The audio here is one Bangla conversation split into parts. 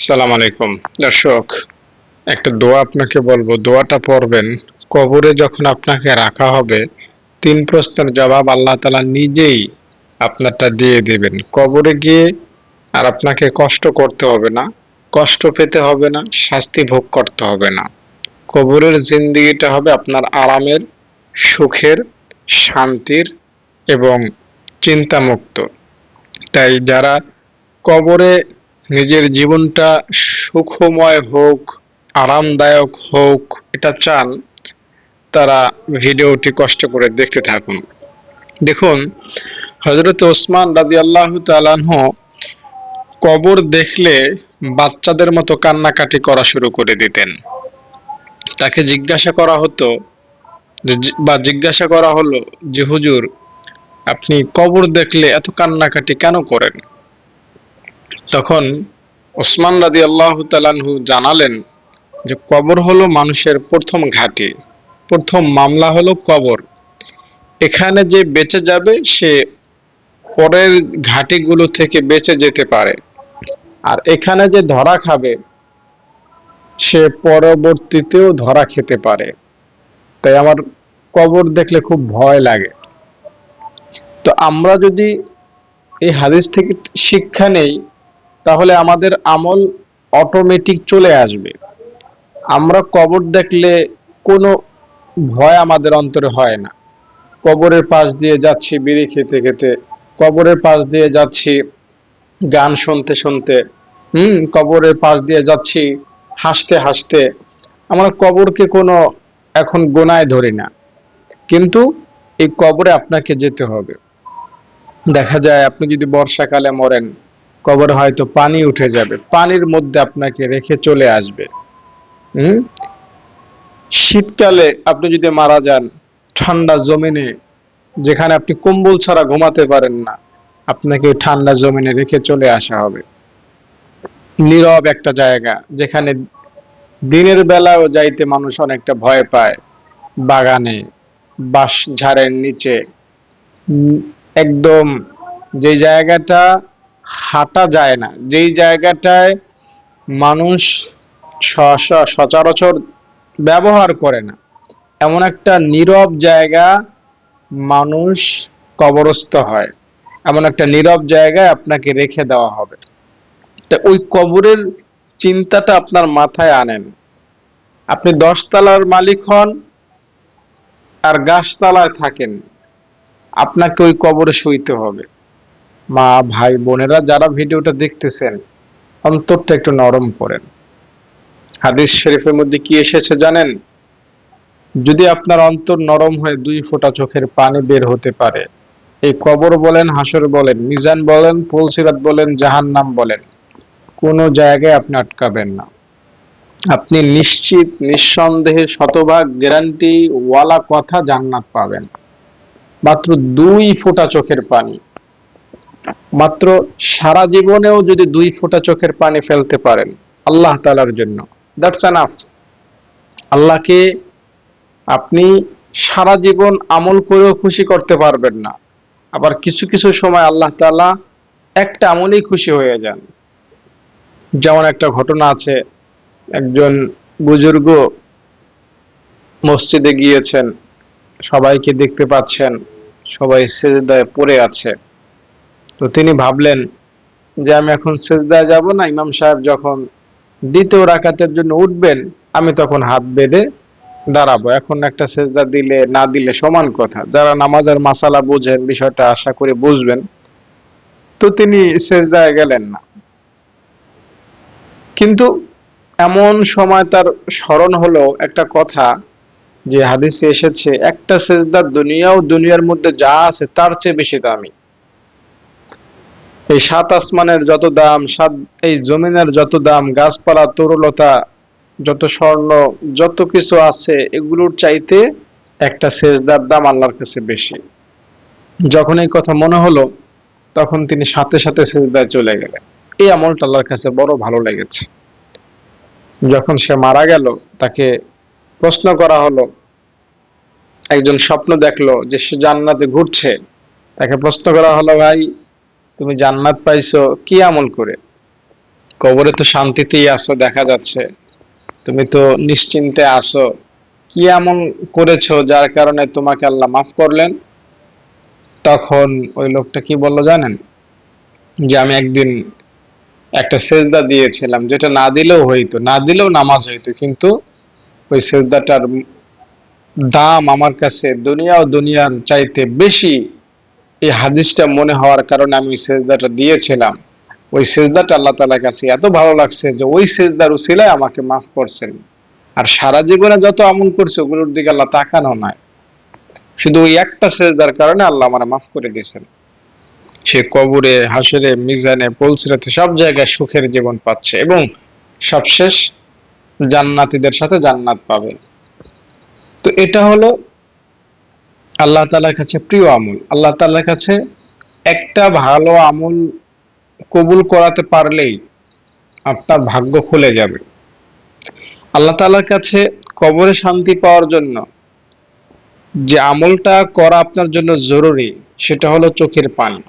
সালাম আলাইকুম দর্শক, একটা দোয়া আপনাকে বলবো, দোয়াটা পড়বেন। কবরে যখন আপনাকে রাখা হবে, তিন প্রশ্নের জবাব আল্লাহ তাআলা নিজেই আপনারটা দিয়ে দিবেন। কবরে গিয়ে আর আপনাকে কষ্ট করতে হবে না, কষ্ট পেতে হবে না, শাস্তি ভোগ করতে হবে না। কবরের জিন্দেগিটা হবে আপনার আরামের, সুখের, শান্তির এবং চিন্তামুক্ত। তাই যারা কবরে নিজের জীবনটা সুখময় হোক, আরামদায়ক হোক, এটা চান, তারা ভিডিওটি কষ্ট করে দেখতে থাকুন। দেখুন, হযরত ওসমান রাদিয়াল্লাহু তাআলা আনহু কবর দেখলে বাচ্চাদের মতো কান্নাকাটি করা শুরু করে দিতেন। তাকে জিজ্ঞাসা করা হতো জিজ্ঞাসা করা হলো যে হুজুর, আপনি কবর দেখলে এত কান্নাকাটি কেন করেন? তখন ওসমান রাদিয়াল্লাহু তাআলা আনহু জানালেন যে কবর হলো মানুষের প্রথম ঘাঁটি, প্রথম মামলা হলো কবর। এখানে যে বেঁচে যাবে সে পরের ঘাঁটিগুলো থেকে বেঁচে যেতে পারে, আর এখানে যে ধরা খাবে সে পরবর্তীতেও ধরা খেতে পারে। তাই আমার কবর দেখলে খুব ভয় লাগে। তো আমরা যদি এই হাদিস থেকে শিক্ষা নেই, তাহলে আমাদের আমল অটোমেটিক চলে আসবে। আমরা কবর দেখলে কোনো ভয় আমাদের অন্তরে হয় না। কবরের পাশ দিয়ে যাচ্ছি বিড়ি খেতে খেতে, কবরের পাশ দিয়ে যাচ্ছি গান শুনতে শুনতে, কবরের পাশ দিয়ে যাচ্ছি হাসতে হাসতে। আমরা কবরকে কোনো এখন গোনায় ধরি না, কিন্তু এই কবরে আপনাকে যেতে হবে। দেখা যায় আপনি যদি বর্ষাকালে মরেন, কবরে হয়তো পানি উঠে যাবে, পানির মধ্যে আপনাকে রেখে চলে আসবে। হুম শীতকালে আপনি যদি মারা যান, ঠান্ডা জমিনে, যেখানে আপনি কম্বল ছাড়া ঘুমাতে পারেন না, আপনাকে ওই ঠান্ডা জমিনে রেখে চলে আসা হবে। নীরব একটা জায়গা, যেখানে দিনের বেলাও যাইতে মানুষ অনেকটা ভয় পায়, বাগানে, বাঁশ ঝাড়ের নিচে, একদম যে জায়গাটা হাঁটা যায় না, যেই জায়গাটায় মানুষ সচরাচর ব্যবহার করে না, এমন একটা নীরব জায়গা মানুষ কবরস্থ হয়। এমন একটা নীরব জায়গায় আপনাকে রেখে দেওয়া হবে। তা ওই কবরের চিন্তাটা আপনার মাথায় আনেন। আপনি 10 তলার মালিক হন আর গাছতলায় থাকেন, আপনাকে ওই কবরে শুইতে হবে। মা, ভাই, বোনেরা যারা ভিডিওটা দেখতেছেন, অন্তরটা একটু নরম করেন। হাদিস শরীফের মধ্যে কি এসেছে জানেন? যদি আপনার অন্তর নরম হয়ে 2 ফোঁটা চোখের পানি বের হতে পারে, এই কবর বলেন, হাসর বলেন, মিজান বলেন, পুলসিরাত বলেন, জাহান্নাম বলেন, কোনো জায়গায় আপনি আটকাবেন না। আপনি নিশ্চিত, নিঃসন্দেহে, শতভাগ গ্যারান্টি ওয়ালা কথা জান্নাত পাবেন। মাত্র 2 ফোঁটা চোখের পানি, মাত্র সারা জীবনেও যদি 2 ফোঁটা চোখের পানি ফেলতে পারেন আল্লাহ তাআলার জন্য, দ্যাটস এনাফ। আল্লাহকে আপনি সারা জীবন আমল করেও খুশি করতে পারবেন না, আবার কিছু কিছু সময় আল্লাহ তাআলা একটা আমলেই খুশি হয়ে যান। যেমন একটা ঘটনা আছে, একজন বুজুর্গ মসজিদে গিয়েছেন, সবাইকে দেখতে পাচ্ছেন, সবাই সিজদায় পড়ে আছে। তো তিনি ভাবলেন যে আমি এখন সিজদায় যাব না, ইমাম সাহেব যখন দ্বিতীয় রাকাতের জন্য উঠবেন আমি তখন হাত বেঁধে দাঁড়াবো। এখন একটা সেজদা দিলে না দিলে সমান কথা। যারা নামাজের মাসালা বুঝেন, বিষয়টা আশা করি বুঝবেন। তো তিনি সেজদায় গেলেন না, কিন্তু এমন সময় তার স্মরণ হলো একটা কথা, যে হাদিসে এসেছে একটা সেজদার দুনিয়া ও দুনিয়ার মধ্যে যা আছে তার চেয়ে বেশি দামি। এই 7 আসমানের যত দাম, এই জমিনের যত দাম, গাছপালা, তরুলতা, যত স্বর্ণ, যত কিছু আছে, এগুলোর চাইতে একটা সেজদার দাম আল্লাহর কাছে বেশি। যখন এই কথা মনে হলো, তখন তিনি সাথে সাথে সেজদায় চলে গেলেন। এই আমলটা আল্লাহর কাছে বড় ভালো লেগেছে। যখন সে মারা গেল, তাকে প্রশ্ন করা হলো, একজন স্বপ্ন দেখলো যে সে জান্নাতে ঘুরছে। তাকে প্রশ্ন করা হলো, ভাই তুমি জান্নাত পাইছো কি আমল করে? কবরে তো শান্তিতেই আছো দেখা যাচ্ছে, তুমি তো নিশ্চিন্তে আছো, কি এমন করেছো যার কারণে তোমাকে আল্লাহ মাফ করলেন? তখন ওই লোকটা কি বললো জানেন? যে আমি একদিন একটা সেজদা দিয়েছিলাম, যেটা না দিলেও হইতো, না দিলেও নামাজ হইতো, কিন্তু ওই সেজদাটার দাম আমার কাছে দুনিয়া ও দুনিয়ার চাইতে বেশি। এই হাদিসটা মনে হওয়ার কারণে আমি ওই সেজদাটা দিয়েছিলাম। ওই সেজদাটা আল্লাহ তাআলার কাছে এত ভালো লাগছে যে ওই সেজদার উসিলায় আমাকে মাফ করছেন। আর সারা জীবনে যত আমল করছে ওগুলোর দিকে আল্লাহ তাকানো নাই, শুধু ওই একটা সেজদার কারণে আল্লাহ আমার মাফ করে দিয়েছেন। সে কবরে, হাসরে, মিজানে, পুলসিরাতে সব জায়গায় সুখের জীবন পাচ্ছে এবং সবশেষ জান্নাতীদের সাথে জান্নাত পাবে। তো এটা হলো আল্লাহ তাআলার কাছে প্রিয় আমল। আল্লাহ তাআলার কাছে একটা ভালো আমল কবুল করাতে পারলেই আপনার ভাগ্য খুলে যাবে। আল্লাহ তাআলার কাছে কবরে শান্তি পাওয়ার জন্য যে আমলটা করা আপনার জন্য জরুরি, সেটা হলো চোখের পানি।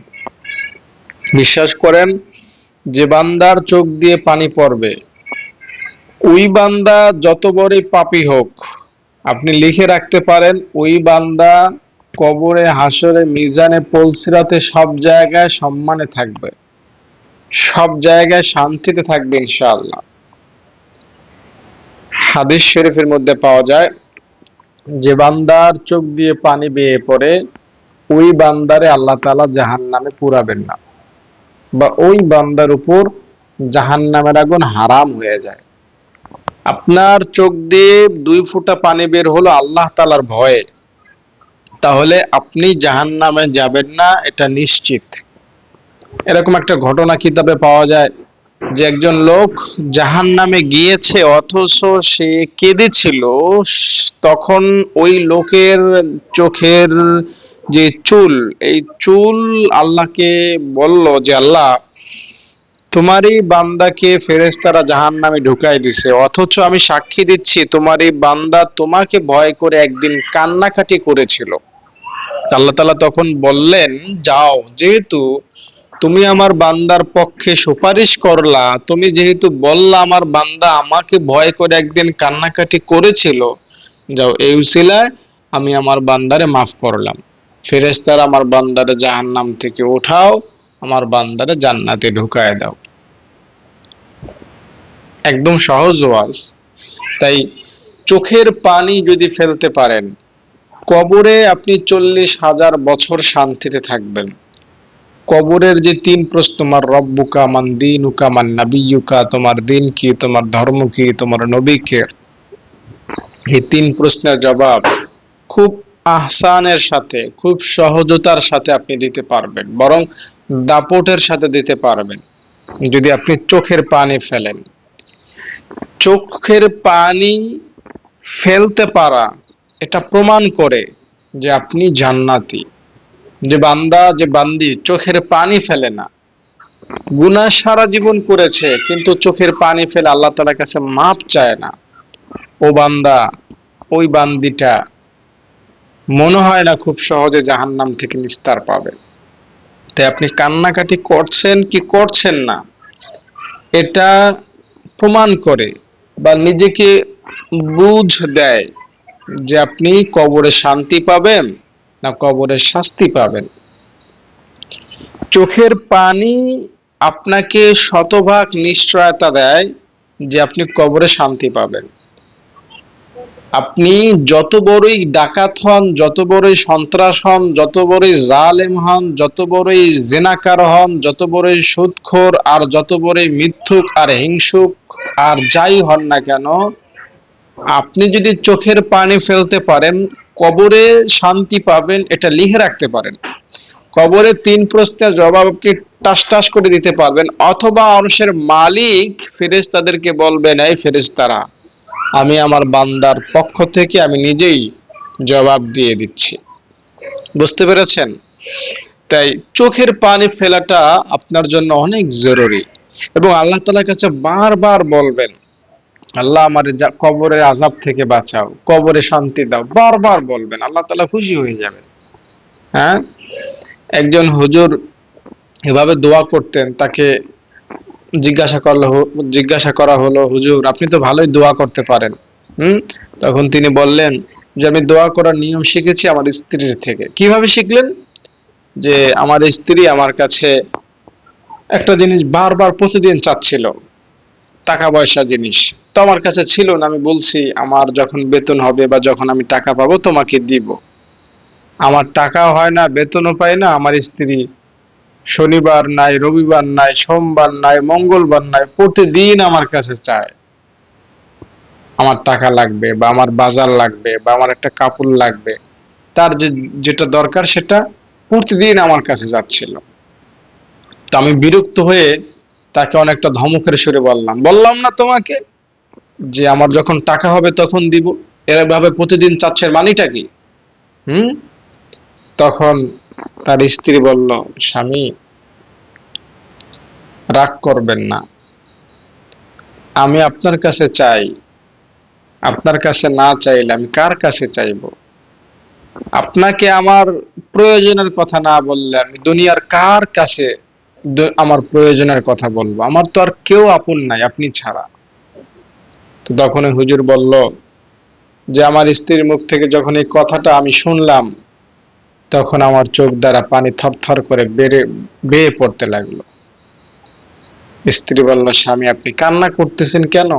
বিশ্বাস করেন, যে বান্দার চোখ দিয়ে পানি পড়বে, ওই বান্দা যত বড়ই পাপী হোক, আপনি লিখে রাখতে পারেন, ওই বান্দা কবরে, হাসরে, মিজানে, পুলসিরাতে সব জায়গায় সম্মানে থাকবে, সব জায়গায় শান্তিতে থাকবে ইনশাআল্লাহ। হাদিস শরীফের মধ্যে পাওয়া যায়, যে বান্দার চোখ দিয়ে পানি বেয়ে পড়ে, ওই বান্দারে আল্লাহ তাআলা জাহান্নামে পুরাবেন না, বা ওই বান্দার উপর জাহান্নামের আগুন হারাম হয়ে যায়। আপনার চোখ দিয়ে 2 ফোঁটা পানি বের হলো আল্লাহ তাআলার ভয়ে, তাহলে আপনি জাহান্নামে যাবেন না, এটা নিশ্চিত। এরকম একটা ঘটনা কিতাবে পাওয়া যায় যে একজন লোক জাহান্নামে গিয়েছে অথচ সে কেঁদেছিল। তখন ওই লোকের চোখের যে চুল, এই চুল আল্লাহকে বলল যে আল্লাহ, তোমারই বান্দাকে ফেরেশতারা জাহান্নামে ঢুকাই দিছে, অথচ আমি সাক্ষী দিচ্ছি তোমারই বান্দা তোমাকে ভয় করে একদিন কান্নাকাটি করেছিল। আল্লাহ তাআলা তখন বললেন, যাও, যেহেতু তুমি আমার বান্দার পক্ষে সুপারিশ করলা, তুমি যেহেতু বললা আমার বান্দা আমাকে ভয় করে একদিন কান্নাকাটি করেছিল, যাও, এই উসিলায় আমি আমার বান্দারে মাফ করলাম। ফেরেশতারা আমার বান্দারে জাহান্নাম থেকে উঠাও, আমার বান্দারে জান্নাতে ঢুকায় দাও। একদম সহজ ওয়াজ। তাই চোখের পানি যদি ফেলতে পারেন, কবরে আপনি 40,000 বছর শান্তিতে থাকবেন। কবরের যে 3 প্রশ্ন, তোমার রব্বুকা মান দীনুকা মান নাবিয়্যুকা, তোমার দিন কি, তোমার ধর্ম কি, তোমার নবী কে, এই 3 প্রশ্নের জবাব খুব আহসানের সাথে, খুব সহজতার সাথে আপনি দিতে পারবেন, বরং দাপটের সাথে দিতে পারবেন যদি আপনি চোখের পানি ফেলেন। চোখের পানি ফেলতে পারা এটা প্রমাণ করে যে আপনি জান্নাতি। যে বান্দা, যে বান্দি চোখের পানি ফেলে না, গুনাহ সারা জীবন করেছে কিন্তু চোখের পানি ফেলে আল্লাহ তাআলার কাছে মাপ চায় না, ও বান্দা, ওই বান্দিটা মনে হয় না খুব সহজে জাহান্নাম থেকে নিস্তার পাবে। তাই আপনি কান্নাকাটি করছেন কি করছেন না, এটা প্রমাণ করে বা নিজেকে বুঝ দেয় যে আপনি কবরে শান্তি পাবেন না কবরে শাস্তি পাবেন। চোখের পানি আপনাকে শতভাগ নিশ্চয়তা দেয় যে আপনি কবরে শান্তি পাবেন। আপনি যত বড়ই ডাকাত হন, যত বড়ই সন্ত্রাস হন, যত বড়ই জালেম হন, যত বড়ই জিনাকার হন, যত বড়ই সুদখোর আর যত বড়ই মিথ্যুক আর হিংসুক আর যাই হন না কেন, আপনি যদি চোখের পানি ফেলতে পারেন কবরে শান্তি পাবেন, এটা লিখে রাখতে পারেন। কবরে 3 প্রশ্নের জবাব আপনি টাস টাস করে দিতে পারবেন, অথবা মানুষের মালিক ফেরেশতাদেরকে বলবেন, এই ফেরেশতারা, আমি আমার বান্দার পক্ষ থেকে আমি নিজেই জবাব দিয়ে দিচ্ছি। বুঝতে পেরেছেন? তাই চোখের পানি ফেলাটা আপনার জন্য অনেক জরুরি এবং আল্লাহ তাআলার কাছে বারবার বলবেন, আল্লাহ আমার কবরের আযাব থেকে বাঁচাও, কবরে শান্তি দাও, বারবার বলবেন, আল্লাহ তাআলা খুশি হয়ে যাবেন। হ্যাঁ, একজন হুজুর এভাবে দোয়া করতেন, তাকে জিজ্ঞাসা করা হলো, হুজুর আপনি তো ভালোই দোয়া করতে পারেন। হুম। তখন তিনি বললেন যে আমি দোয়া করার নিয়ম শিখেছি আমার স্ত্রীর থেকে। কিভাবে শিখলেন? যে আমার স্ত্রী আমার কাছে একটা জিনিস বারবার প্রতিদিন চাচ্ছিল, টাকা পয়সা জিনিস। তো আমার কাছে ছিল না, আমি বলছি আমার যখন বেতন হবে বা যখন আমি টাকা পাবো তোমাকে দিব। আমার টাকাও হয় না, বেতনও পাই না, আমার স্ত্রী শনিবার নাই, রবিবার নাই, সোমবার নাই, মঙ্গলবার নাই, প্রতিদিন আমার কাছে চায় আমার টাকা লাগবে বা আমার বাজার লাগবে বা আমার একটা কাপড় লাগবে। তার যেটা দরকার সেটা প্রতিদিন আমার কাছে যাচ্ছিল। তো আমি বিরক্ত হয়ে তাকে অনেকটা ধমকের সুরে বললাম না তোমাকে যে আমার যখন টাকা হবে তখন দিব? এভাবে প্রতিদিন চাচ্ছে মানেটা কি? হুম। তখন তার স্ত্রী বলল, স্বামী রাগ করবেন না, আমি আপনার কাছে চাই, আপনার কাছে না চাইলে আমি কার কাছে চাইবো? আপনাকে আমার প্রয়োজনের কথা না বললে আমি দুনিয়ার কার কাছে আমার প্রয়োজনের কথা বলবো? আমার তো আর কেউ আপন নাই আপনি ছাড়া। তো তখন হুজুর বলল যে আমার স্ত্রীর মুখ থেকে যখন এই কথাটা আমি শুনলাম, তখন আমার চোখ দ্বারা পানি থরথর করে বেয়ে পড়তে লাগলো। স্ত্রী বলল, স্বামী আপনি কান্না করতেছেন কেন?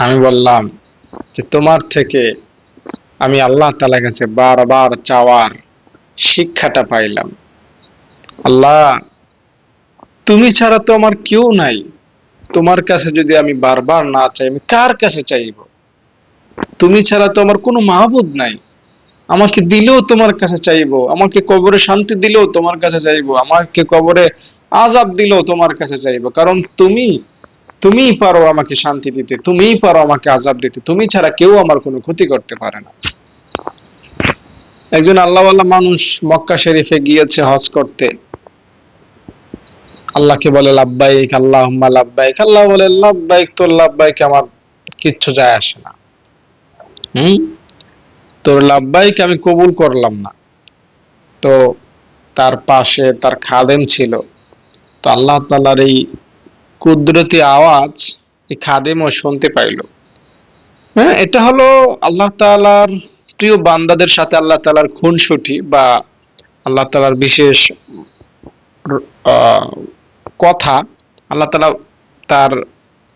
আমি বললাম যে তোমার থেকে আমি আল্লাহ তাআলার কাছে বারবার চাওয়ার শিক্ষাটা পাইলাম। আল্লাহ, তুমি ছাড়া তো আমার কেউ নাই, তোমার কাছে যদি আমি বারবার না চাই আমি কার কাছে চাইবো? তুমি ছাড়া তো আমার কোনো মাহবুদ নাই, আমাকে দিলেও তোমার কাছে চাইবো, আমাকে কবরে শান্তি দিলেও তোমার কাছে চাইবো, আমাকে কবরে আযাব দিলেও তোমার কাছে চাইবো, কারণ তুমিই পারো আমাকে শান্তি দিতে, তুমিই পারো আমাকে আযাব দিতে, তুমি ছাড়া কেউ আমার কোনো ক্ষতি করতে পারে না। একজন আল্লাহওয়ালা মানুষ মক্কা শরীফে গিয়েছে হজ করতে, আল্লাহকে বলে লাব্বাইক আল্লাহুম্মা লাব্বাইক, আল্লাহ বলে লাব্বাইক তোর লাব্বাইক আমার কিচ্ছু যায় আসে না। হুম। তোর লাব্বাইক আমি কবুল করলাম না। তো তার পাশে তার খাদেম ছিল। তো আল্লাহ তাআলার এই কুদরতি আওয়াজ এই খাদেমও শুনতে পাইল। হ্যাঁ, এটা হলো আল্লাহ তাআলার প্রিয় বান্দাদের সাথে আল্লাহ তাআলার খুনসুটি বা আল্লাহ তাআলার বিশেষ আহ, কথা। আল্লাহ তাআলা তার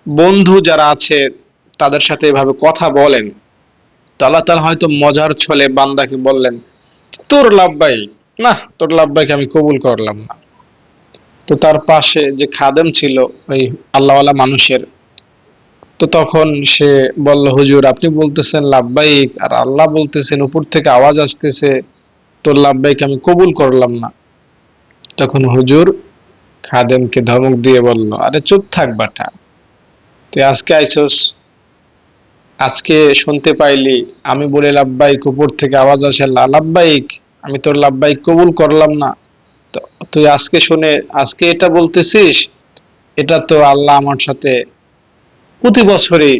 বন্ধু যারা আছে তাদের সাথে এভাবে কথা বলেন। তো আল্লাহ তাআলা হয়তো মজার ছলে বান্দাকে বললেন, তোর লাব্বাইক না, তোর লাব্বাইক আমি কবুল করলাম না। তো তার পাশে যে খাদেম ছিল ওই আল্লাহওয়ালা মানুষের, তো তখন সে বলল, হুজুর আপনি বলতেছেন লাব্বাইক আর আল্লাহ বলতেছেন উপর থেকে আওয়াজ আসতেছে তোর লাব্বাইক আমি কবুল করলাম না। তখন হুজুর খাদেমকে ধমক দিয়ে বলল, আরে চুপ থাক বাটা, তুই আজকে আইছস, আজকে শুনতে পাইলি আমি বলে লাব্বাইক উপর থেকে আওয়াজ আসে লাব্বাইক, আমি তোর লাব্বাইক কবুল করলাম না। তো তুই আজকে শুনে আজকে এটা বলতেছিস? এটা তো আল্লাহ আমার সাথে প্রতি বছরই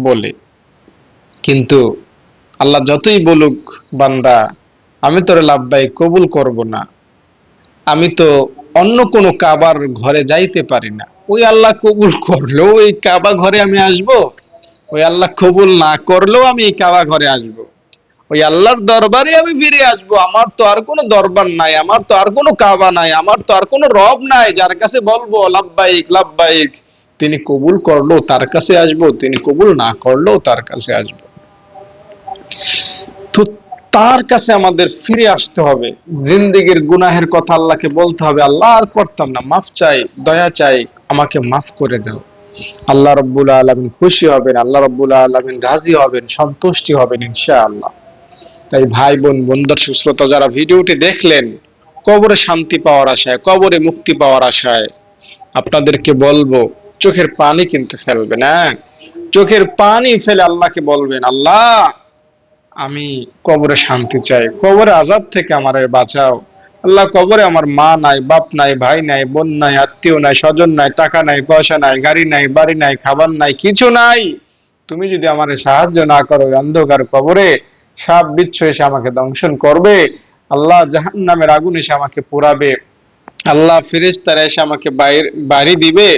বলে, কিন্তু আল্লাহ যতই বলুক বান্দা আমি তোর লাব্বাইক কবুল করব না, আমি তো অন্য কোনো কাবার ঘরে যাইতে পারি না, ওই আল্লাহ কবুল করলেও এই কাবা ঘরে আমি আসব, ওই আল্লাহ কবুল না করলেও আমি এই কাবা ঘরে আসব, ওই আল্লাহর দরবারে আমি ফিরে আসব। আমার তো আর কোনো দরবার নাই, আমার তো আর কোনো কাবা নাই, আমার তো আর কোনো রব নাই যার কাছে বলবো লাব্বাইক লাব্বাইক। তিনি কবুল করলেও তার কাছে আসব, তিনি কবুল না করলেও তার কাছে আসব। তো তার কাছে আমাদের ফিরে আসতে হবে, জিন্দেগির গুনাহের কথা আল্লাহকে বলতে হবে, আল্লাহ আর করতাম না, মাফ চাই, দয়া চাই, আমাকে মাফ করে দাও। আল্লাহ রাব্বুল আলামিন খুশি হবেন, আল্লাহ রাব্বুল আলামিন রাজি হবেন, সন্তুষ্টি হবেন ইনশাআল্লাহ। তাই ভাই বোন দর্শক শ্রোতা যারা ভিডিওটি দেখলেন, কবরে শান্তি পাওয়ার আশায়, কবরে মুক্তি পাওয়ার আশায় আপনাদেরকে বলবো চোখের পানি কিন্তু ফেলবেন, হ্যাঁ, চোখের পানি ফেলে আল্লাহকে বলবেন, আল্লাহ আমি কবরে শান্তি চাই, কবরে আযাব থেকে আমারে বাঁচাও। আল্লাহ কবরে আমার মা নাই, বাপ নাই, ভাই নাই, বোন নাই, আত্মীয় নাই, স্বজন নাই, টাকা নাই, পয়সা নাই, গাড়ি নাই, বাড়ি নাই, খাবার নাই, কিছু নাই। তুমি যদি আমারে সাহায্য না করো, অন্ধকার কবরে সাপ বিচ্ছু এসে আমাকে দংশন করবে, আল্লাহ জাহান্নামের আগুন এসে আমাকে পোড়াবে, আল্লাহ ফেরেশতারা এসে আমাকে বাড়ি দিবে,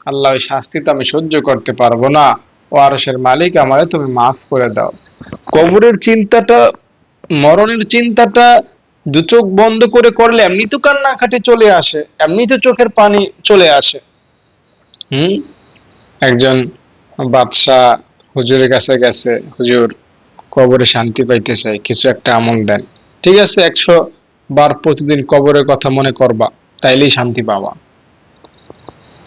আল্লাহ ওই শাস্তি তো আমি সহ্য করতে পারবো না, ও আরশের মালিক আমারে তুমি মাফ করে দাও। কবরের চিন্তাটা, মরণের চিন্তাটা দু চোখ বন্ধ করে করলে এমনি তো কান্নাকাটি চলে আসে, এমনি তো চোখের পানি চলে আসে। হুম। একজন বাদশাহ হুজুরের কাছে গেছে, হুজুর কবরে শান্তি পাইতে চাই, কিছু একটা আমল দেন। ঠিক আছে, 100 বার প্রতিদিন কবরের কথা মনে করবা, তাইলেই শান্তি পাবা।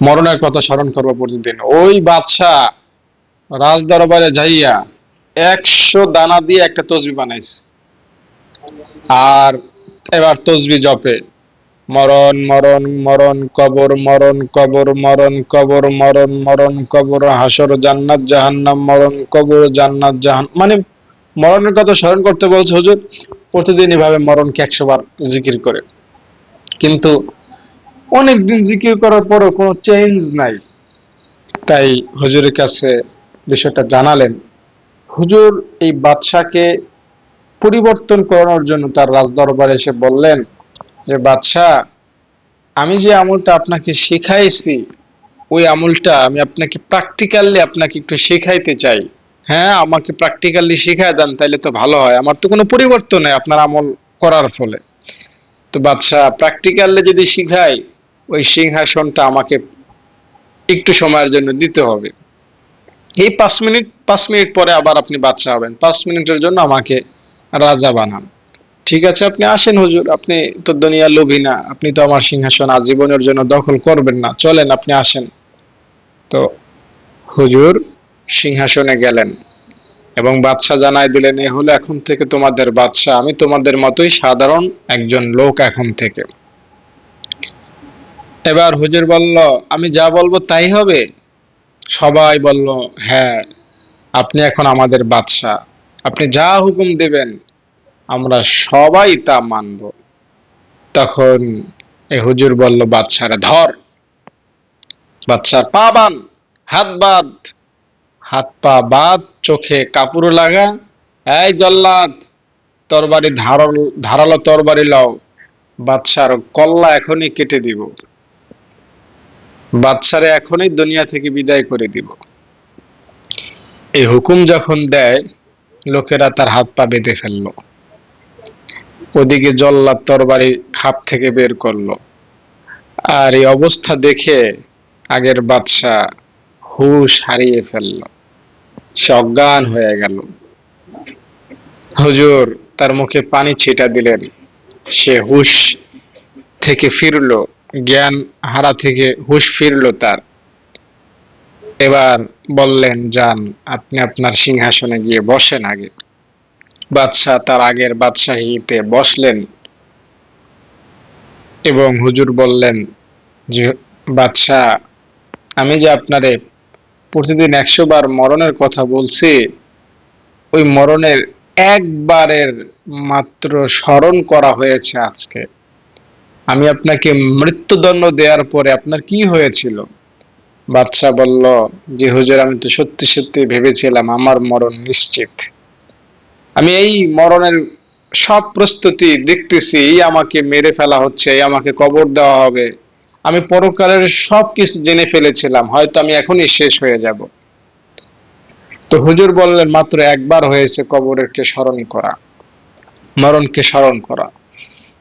মরণের কথা স্মরণ করবা প্রতিদিন। ওই বাদশাহ রাজ দরবারে যাইয়া 100 দানা দিয়ে একটা তসবি বানাইছে, আর এবার তসবি জপে, মরণ মরণ মরণ কবর, মরণ কবর, মরণ কবর, মরণ মরণ কবর, হাসর জান্নাত জাহান্নাম, মরণ কবর জান্নাত জাহান, মানে মরণের কথা স্মরণ করতে বলছে হুজুর। প্রতিদিন এভাবে মরণকে 100 বার জিকির করে, কিন্তু অনেকদিন জিকির করার পরও কোনো চেঞ্জ নাই। তাই হুজুরের কাছে বিষয়টা জানালেন। হুজুর এই বাদশাকে পরিবর্তন করানোর জন্য তার রাজদরবারে এসে বললেন যে, বাদশাহ, আমি যে আমলটা আপনাকে শিখাইছি, ওই আমলটা আমি আপনাকে প্র্যাকটিক্যালি আপনাকে একটু শেখাইতে চাই। হ্যাঁ, আমাকে প্র্যাকটিক্যালি শিখায় দেন, তাইলে তো ভালো হয়, আমার তো কোনো পরিবর্তন নেই আপনার আমল করার ফলে। তো বাদশাহ প্র্যাকটিক্যালি যদি শিখাই, ওই সিংহাসনটা আমাকে একটু সময়ের জন্য দিতে হবে। এই 5 মিনিট, 5 মিনিট পরে আবার আপনি বাদশাহ হবেন, 5 মিনিটের জন্য আমাকে রাজা বানান। ঠিক আছে, আপনি আসেন হুজুর, আপনি তো দুনিয়ার লোভী না, আপনি তো আমার সিংহাসন আজীবনের জন্য দখল করবেন না, চলেন আপনি আসেন। তো হুজুর সিংহাসনে গেলেন এবং বাদশাহ জানাই দিলেন, এ হলো এখন থেকে তোমাদের বাদশাহ, আমি তোমাদের মতোই সাধারণ একজন লোক এখন থেকে। এবার হুজুর বলল, আমি যা বলবো তাই হবে? সবাই বলল, হ্যাঁ, আপনি এখন আমাদের বাদশাহ, আপনি যা হুকুম দেবেন আমরা সবাই তা মানব। তখন এই হুজুর বলল, বাদশারে ধর, বাদশার পা বাঁধ, হাত বাঁধ, হাত পা বাঁধ, চোখে কাপড় লাগা, এই জল্লাদ, তরবারি ধারালো তরবারি লও, বাদশার কল্লা এখনই কেটে দিব, বাদশারে এখনই দুনিয়া থেকে বিদায় করে দিব। এই হুকুম যখন দেয়, লোকেরা তার হাত পা বেঁধে ফেললো। ওদিকে জল্লাদ তরবারি খাপ থেকে বের করলো। আর এই অবস্থা দেখে আগের বাদশা হুশ হারিয়ে ফেললো, সে অজ্ঞান হয়ে গেল। হুজুর তার মুখে পানি ছিটা দিলেন, সে হুশ থেকে ফিরলো, জ্ঞান হারা থেকে হুশ ফিরলো তার। এবার বললেন, যান, আপনি আপনার সিংহাসনে গিয়ে বসেন আগে। বাদশাহ তার আগের বাদশাহীতে বসলেন এবং হুজুর বললেন যে, বাদশাহ, আমি যে আপনারে প্রতিদিন 100 বার মরণের কথা বলছি, ওই মরণের একবারের মাত্র স্মরণ করা হয়েছে আজকে। আমি আপনাকে মৃত্যুদণ্ড দেওয়ার পরে আপনার কি হয়েছিল? বাদশাহ বলল যে, হুজুর আমি তো সত্যি সত্যি ভেবেছিলাম আমার মরণ নিশ্চিত। আমি এই মরণের সব প্রস্তুতি দেখতেছি, এই আমাকে মেরে ফেলা হচ্ছে, এই আমাকে কবর দেওয়া হবে, আমি পরকালের সব কিছু জেনে ফেলেছিলাম, হয়তো আমি এখনই শেষ হয়ে যাব। তো হুজুর বললেন, মাত্র একবার হয়েছে কবরকে স্মরণ করা, মরণকে স্মরণ করা।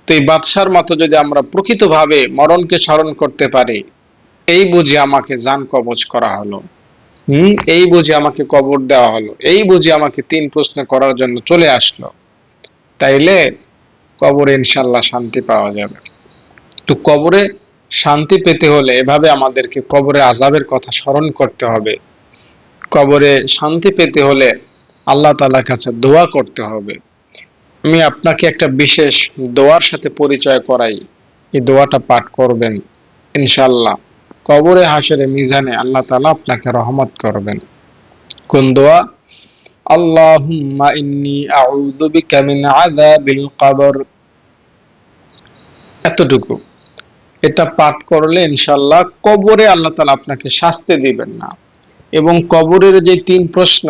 তো এই বাদশার মতো যদি আমরা প্রকৃতভাবে মরণকে স্মরণ করতে পারি, এই বুঝি আমাকে জান কবজ করা হলো, এই বুঝি আমাকে কবর দেওয়া হলো, এই বুঝি আমাকে 3 প্রশ্ন করার জন্য চলে আসলো, তাইলে কবরে ইনশাল্লাহ শান্তি পাওয়া যাবে। তো কবরে শান্তি পেতে হলে এভাবে আমাদেরকে কবরে আযাবের কথা স্মরণ করতে হবে। কবরে শান্তি পেতে হলে আল্লাহ তাআলার কাছে দোয়া করতে হবে। আমি আপনাকে একটা বিশেষ দোয়ার সাথে পরিচয় করাই, এই দোয়াটা পাঠ করবেন, ইনশাআল্লাহ কবরে হাসরে মিজানে আল্লাহ তাআলা আপনাকে রহমত করবেন। কোন দোয়া? আল্লাহুম্মা ইন্নী আউযু বিকা মিন আযাবিল কবর। এতটুকু, এটা পাঠ করলে ইনশাআল্লাহ কবরে আল্লাহ তাআলা আপনাকে শাস্তি দিবেন না। এবং কবরের যে 3 প্রশ্ন,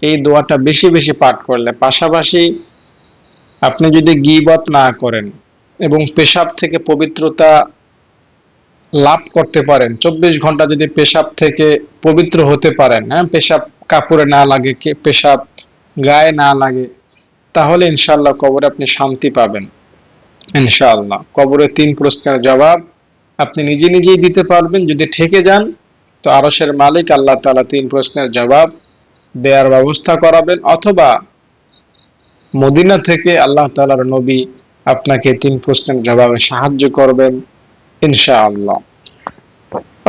এই দোয়াটা বেশি বেশি পাঠ করলে, পাশাপাশি আপনি যদি গীবত না করেন এবং পেশাব থেকে পবিত্রতা লাভ করতে পারেন, 24 ঘন্টা যদি পেশাব থেকে পবিত্র হতে পারেন, হ্যাঁ, পেশাব কাপড়ে না লাগে, পেশাব গায়ে না লাগে, তাহলে ইনশাআল্লাহ কবরে আপনি শান্তি পাবেন। ইনশাআল্লাহ কবরে 3 প্রশ্নের জবাব আপনি নিজে নিজেই দিতে পারবেন। যদি ঠেকে যান তো আরশের মালিক আল্লাহ তাআলা 3 প্রশ্নের জবাব দেওয়ার ব্যবস্থা করাবেন, অথবা মদিনা থেকে আল্লাহ তাআলার নবী আপনাকে 3 প্রশ্নের জবাবে সাহায্য করবেন ইনশাআল্লাহ।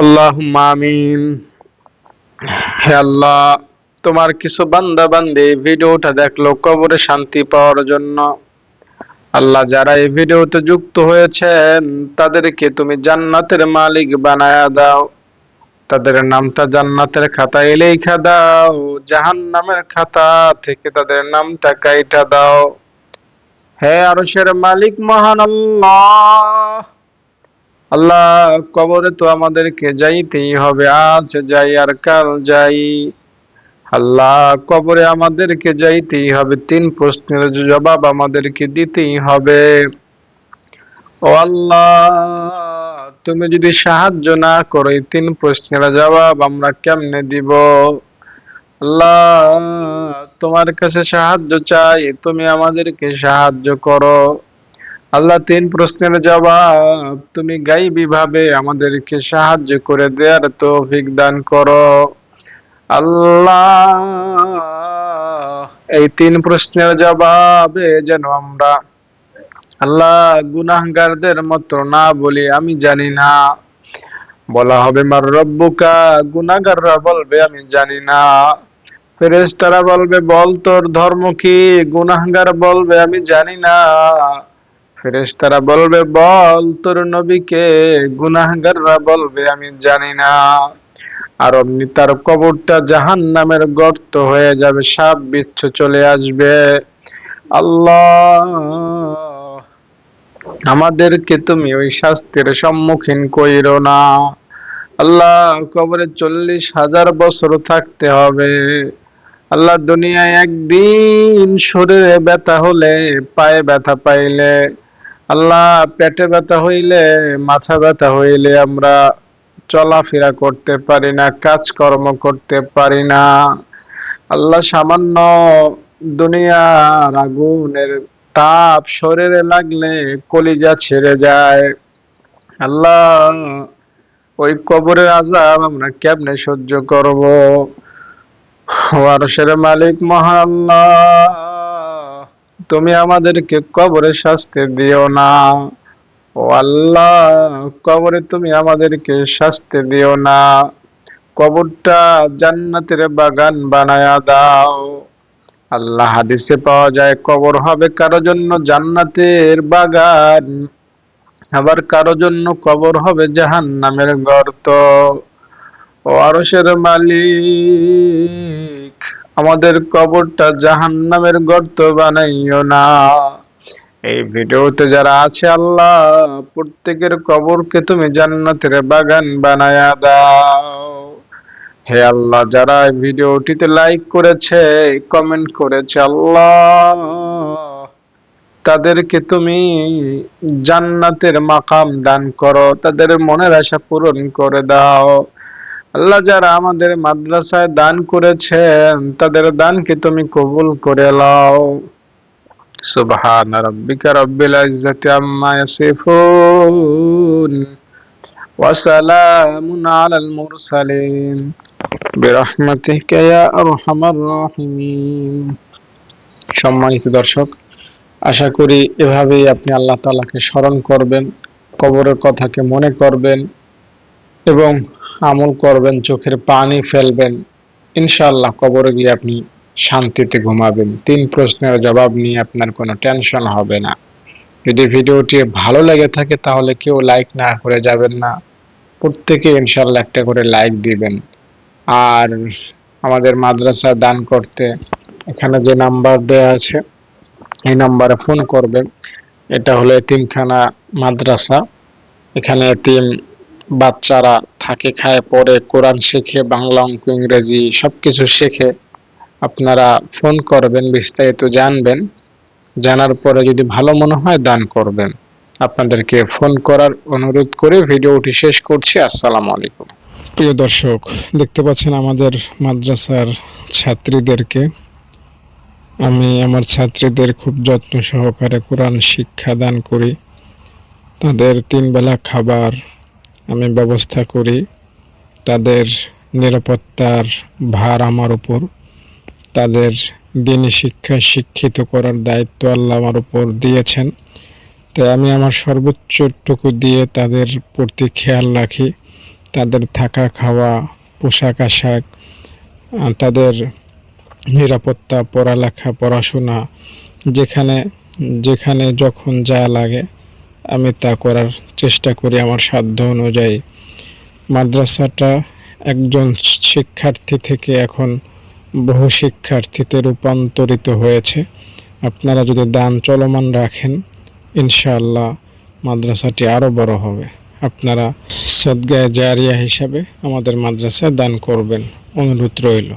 আল্লাহুম্মা আমিন। হে আল্লাহ, তোমার কিছু বান্দা বান্দী এই ভিডিওটা দেখলো কবরে শান্তি পাওয়ার জন্য। আল্লাহ, যারা এই ভিডিওতে যুক্ত হয়েছেন তাদেরকে তুমি জান্নাতের মালিক বানায়া দাও, তাদের নামটা জান্নাতের খাতায় লেখা দাও, জাহান্নামের খাতা থেকে তাদের নামটা কাইটা দাও। হে আরশের মালিক মহান আল্লাহ, আল্লাহ কবরে তো আমাদেরকে যাইতেই হবে, আজ যাই আর কাল যাই। আল্লাহ কবরে আমাদেরকে যাইতেই হবে, 3 প্রশ্নের জবাব আমাদেরকে দিতেই হবে। ও আল্লাহ, তুমি যদি সাহায্য না করো, 3 প্রশ্নের জবাব আমরা কেমনে দিব? আল্লাহ, তোমার কাছে সাহায্য চাই, তুমি আমাদেরকে সাহায্য করো। আল্লাহ, 3 প্রশ্নের জবাব তুমি গাইবী ভাবে আমাদেরকে সাহায্য করে দেওয়ার তৌফিক দান করো। আল্লাহ, এই 3 প্রশ্নের জবাবে যেন আমরা আল্লাহ গুনাহগারদের মতো না বলি আমি জানি না। বলা হবে মার রব্বুকা, গুনাহগাররা বলবে আমি জানি না। ফেরেশতারা বলবে বল তোর ধর্ম কি, গুনাহগার বলবে আমি জানি না। ফেরেশতারা বলবে বল তোর নবীকে, গুনাহগাররা বলবে আমি জানি না। আর অমনি তার কবরটা জাহান্নামের গর্ত হয়ে যাবে, সাপ বিচ্ছু চলে আসবে। আল্লাহ, আমাদেরকে তুমি ওই শাস্তির সম্মুখীন কইরো না। আল্লাহ, কবরে 40,000 বছর থাকতে হবে। আল্লাহ, দুনিয়ায় একদিন শরীরে ব্যথা হলে, পায়ে ব্যথা পাইলে, আল্লাহ পেটে ব্যথা হইলে, মাথা ব্যথা হইলে আমরা চলাফেরা করতে পারি না, কাজকর্ম করতে পারি না। আল্লাহ, সামান্য দুনিয়ার আগুনের তাপ শরীরে লাগলে কলিজা ছেড়ে যায়। আল্লাহ, ওই কবরের আযাব আমরা কেমনে সহ্য করব? ও আরশের মালিক মহান আল্লাহ, তুমি আমাদেরকে কবরে শাস্তি দিও না। ও আল্লাহ, কবরে তুমি আমাদেরকে শাস্তি দিও না, কবরটা জান্নাতের বাগান বানায়া দাও। আল্লাহ, হাদিসে পাওয়া যায় কবর হবে কারো জন্য জান্নাতের বাগান, আবার কারো জন্য কবর হবে জাহান্নামের গর্ত। ও আরশের মালিক, আমাদের কবরটা জাহান্নামের গর্ত বানাইও না। এই ভিডিওতে যারা আছে আল্লাহ, প্রত্যেকের কবরকে তুমি জান্নাতের বাগান বানায়া দাও। হে আল্লাহ, যারা এই ভিডিওটিতে লাইক করেছে, কমেন্ট করেছে, আল্লাহ তাদেরকে তুমি জান্নাতের মাকাম দান করো, তাদের মনের আশা পূরণ করে দাও। আল্লাহ, যারা আমাদের মাদ্রাসায় দান করেছেন তাদের দানকে তুমি কবুল করে নাও। সুবহান রাব্বিকা রাব্বিল ইজ্জাতি আম্মা ইয়াসিফুন ওয়া সালামুন আলাল মুরসালিন বিরহমাতিকা ইয়া আরহামার রাহিমিন। সম্মানিত দর্শক, আশা করি এভাবেই আপনি আল্লাহ তাআলাকে স্মরণ করবেন, কবরের কথাকে মনে করবেন এবং আমল করবেন, চোখের পানি ফেলবেন। ইনশাআল্লাহ কবরে গিয়ে আপনি শান্তিতে ঘুমাবেন। 3 প্রশ্নের জবাব নিয়ে আপনার কোনো টেনশন হবে না। যদি ভিডিওটি ভালো লেগে থাকে তাহলে কেউ লাইক না করে যাবেন না, প্রত্যেকে ইনশাআল্লাহ একটা করে লাইক দিবেন। আর আমাদের মাদ্রাসা দান করতে এখানে যে নাম্বার দেওয়া আছে এই নাম্বারে ফোন করবেন। এটা হলো এতিমখানা মাদ্রাসা, এখানে এতিম বাচ্চারা থাকে, খায়, পড়ে, কোরআন শেখে, বাংলা, অঙ্ক, ইংরেজি সবকিছু শেখে। আপনারা ফোন করবেন, বিস্তারিত জানবেন, জানার পরে যদি ভালো মনে হয় দান করবেন। আপনাদেরকে ফোন করার অনুরোধ করে ভিডিওটি শেষ করছি। আসসালামু আলাইকুম। প্রিয় দর্শক, দেখতে পাচ্ছেন আমাদের মাদ্রাসার ছাত্রীদেরকে। আমি আমার ছাত্রীদের খুব যত্ন সহকারে কোরআন শিক্ষা দান করি। তাদের 3 বেলা খাবার আমি ব্যবস্থা করি। তাদের নিরাপত্তার ভার আমার উপর। তাদের দিনী শিক্ষায় শিক্ষিত করার দায়িত্ব আল্লাহ আমার উপর দিয়েছেন। তাই আমি আমার সর্বোচ্চটুকু দিয়ে তাদের প্রতি খেয়াল রাখি। তাদের থাকা খাওয়া, পোশাক আশাক, তাদের নিরাপত্তা, পড়ালেখা, পড়াশোনা, যেখানে যেখানে যখন যা লাগে আমি তা করার চেষ্টা করি আমার সাধ্য অনুযায়ী। মাদ্রাসাটা একজন শিক্ষার্থী থেকে এখন বহু শিক্ষার্থীতে রূপান্তরিত হয়েছে। আপনারা যদি দান চলমান রাখেন, ইনশাআল্লাহ মাদ্রাসাটি আরও বড় হবে। আপনারা সদগায়ে জারিয়া হিসাবে আমাদের মাদ্রাসায় দান করবেন, অনুরোধ রইল।